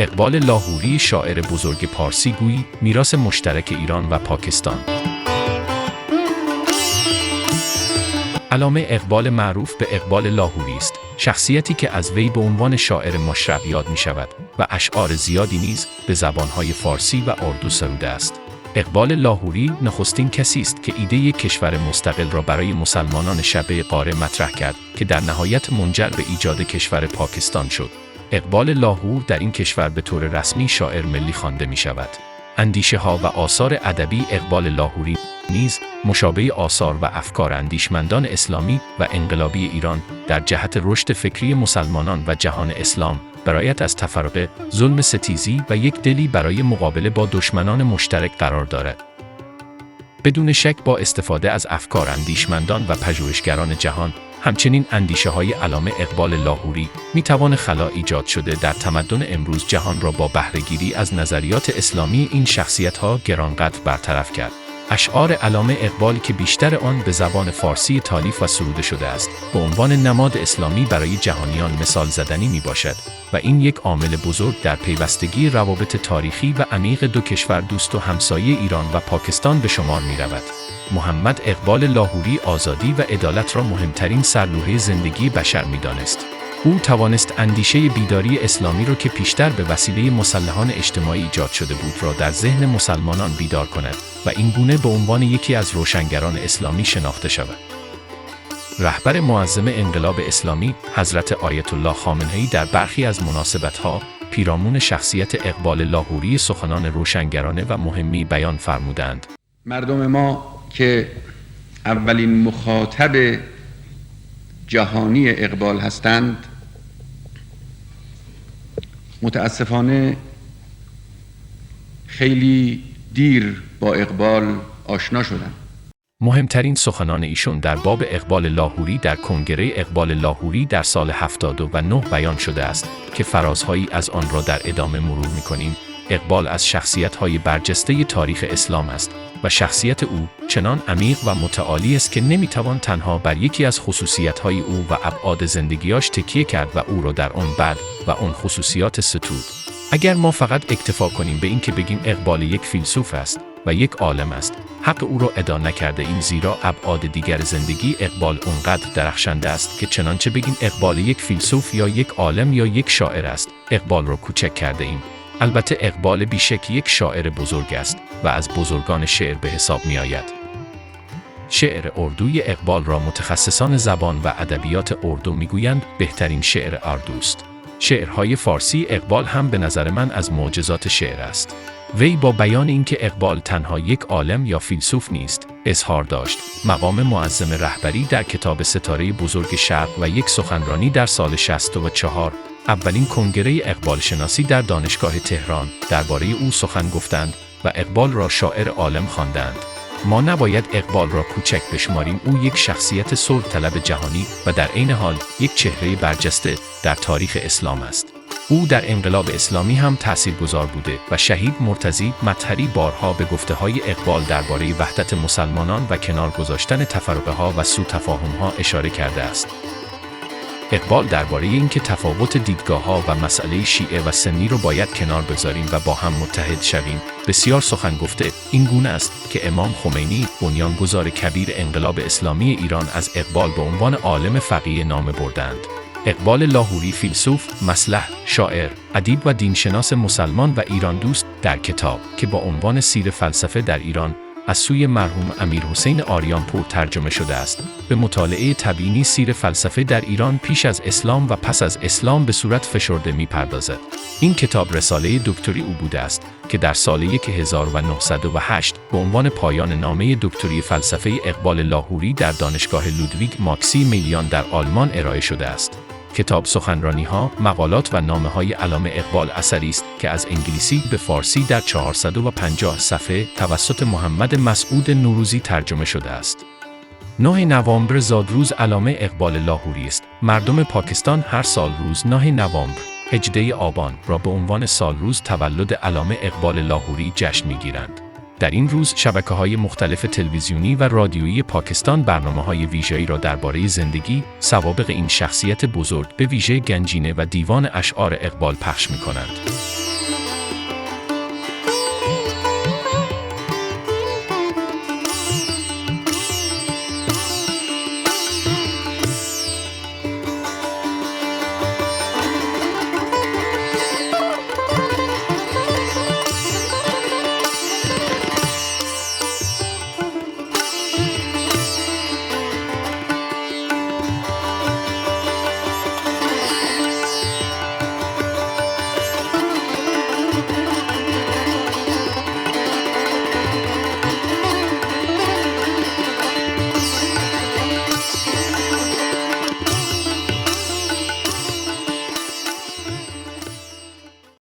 اقبال لاهوری شاعر بزرگ پارسی گویی میراث مشترک ایران و پاکستان. علامه اقبال معروف به اقبال لاهوری است، شخصیتی که از وی به عنوان شاعر مشرق یاد می شود و اشعار زیادی نیز به زبانهای فارسی و اردو سروده است. اقبال لاهوری نخستین کسی است که ایده یک کشور مستقل را برای مسلمانان شبه قاره مطرح کرد که در نهایت منجر به ایجاد کشور پاکستان شد. اقبال لاهور در این کشور به طور رسمی شاعر ملی خوانده می شود. اندیشه ها و آثار ادبی اقبال لاهوری نیز مشابه آثار و افکار اندیشمندان اسلامی و انقلابی ایران در جهت رشد فکری مسلمانان و جهان اسلام، برایت از تفرقه، ظلم ستیزی و یک دلی برای مقابله با دشمنان مشترک قرار دارد. بدون شک با استفاده از افکار اندیشمندان و پژوهشگران جهان، همچنین اندیشه های علامه اقبال لاهوری می توان خلا ایجاد شده در تمدن امروز جهان را با بهره‌گیری از نظریات اسلامی این شخصیت ها گرانقدر برطرف کرد. اشعار علامه اقبال که بیشتر آن به زبان فارسی تالیف و سروده شده است، به عنوان نماد اسلامی برای جهانیان مثال زدنی می باشد و این یک عامل بزرگ در پیوستگی روابط تاریخی و عمیق دو کشور دوست و همسایه ایران و پاکستان به شمار می رود. محمد اقبال لاهوری آزادی و عدالت را مهمترین سرلوحه زندگی بشر می دانست. او توانست اندیشه بیداری اسلامی را که پیشتر به وسیله مسلحان اجتماعی ایجاد شده بود را در ذهن مسلمانان بیدار کند و این گونه به عنوان یکی از روشنگران اسلامی شناخته شود. رهبر معظم انقلاب اسلامی حضرت آیت الله خامنه‌ای در برخی از مناسبت‌ها پیرامون شخصیت اقبال لاهوری سخنان روشنگرانه و مهمی بیان فرمودند. مردم ما که اولین مخاطب جهانی اقبال هستند، متاسفانه خیلی دیر با اقبال آشنا شدند. مهمترین سخنان ایشون در باب اقبال لاهوری در کنگره اقبال لاهوری در سال 79 بیان شده است که فرازهایی از آن را در ادامه مرور می‌کنیم. اقبال از شخصیت‌های برجسته تاریخ اسلام است و شخصیت او چنان عمیق و متعالی است که نمی‌توان تنها بر یکی از خصوصیت‌های او و ابعاد زندگیاش تکیه کرد و او را در آن بد و آن خصوصیات ستود. اگر ما فقط اکتفا کنیم به این که بگیم اقبال یک فیلسوف است و یک عالم است، حق او را ادا نکرده ایم، زیرا ابعاد دیگر زندگی اقبال اونقدر درخشنده است که چنانچه بگیم اقبال یک فیلسوف یا یک عالم یا یک شاعر است، اقبال را کوچک کرده ایم. البته اقبال بیشک یک شاعر بزرگ است و از بزرگان شعر به حساب می آید. شعر اردوی اقبال را متخصصان زبان و ادبیات اردو میگویند بهترین شعر اردوست. شعرهای فارسی اقبال هم به نظر من از معجزات شعر است. وی با بیان اینکه اقبال تنها یک عالم یا فیلسوف نیست، اظهار داشت مقام معظم رهبری در کتاب ستاره بزرگ شرق و یک سخنرانی در سال 64 اولین کنگره اقبال شناسی در دانشگاه تهران درباره او سخن گفتند و اقبال را شاعر عالم خواندند. ما نباید اقبال را کوچک بشماریم. او یک شخصیت صلح طلب جهانی و در عین حال یک چهره برجسته در تاریخ اسلام است. او در انقلاب اسلامی هم تاثیرگذار بوده و شهید مرتضی مطهری بارها به گفته‌های اقبال درباره وحدت مسلمانان و کنار گذاشتن تفرقه‌ها و سوءتفاهم‌ها اشاره کرده است. اقبال درباره اینکه تفاوت دیدگاه‌ها و مسئله شیعه و سنی رو باید کنار بذاریم و با هم متحد شویم بسیار سخن گفته. این گونه است که امام خمینی بنیانگذار کبیر انقلاب اسلامی ایران از اقبال به عنوان عالم فقیه نام بردند. اقبال لاهوری فیلسوف، مصلح، شاعر، ادیب و دینشناس مسلمان و ایران دوست در کتاب که با عنوان سیر فلسفه در ایران از سوی مرحوم امیرحسین آریانپور ترجمه شده است، به مطالعه تبیینی سیر فلسفه در ایران پیش از اسلام و پس از اسلام به صورت فشرده می‌پردازد. این کتاب رساله دکتری او بوده است که در سال 1908 به عنوان پایان نامه دکتری فلسفه اقبال لاهوری در دانشگاه لودویگ ماکسیمیلیان در آلمان ارائه شده است. کتاب سخنرانی‌ها، مقالات و نامه‌های علامه اقبال اثری است که از انگلیسی به فارسی در 450 صفحه توسط محمد مسعود نوروزی ترجمه شده است. 9 نوامبر زادروز علامه اقبال لاهوری است. مردم پاکستان هر سال روز 9 نوامبر 18 آبان را به عنوان سالروز تولد علامه اقبال لاهوری جشن می‌گیرند. در این روز شبکه‌های مختلف تلویزیونی و رادیویی پاکستان برنامه‌های ویژه‌ای را درباره زندگی، سوابق این شخصیت بزرگ به ویژه گنجینه و دیوان اشعار اقبال پخش می‌کنند.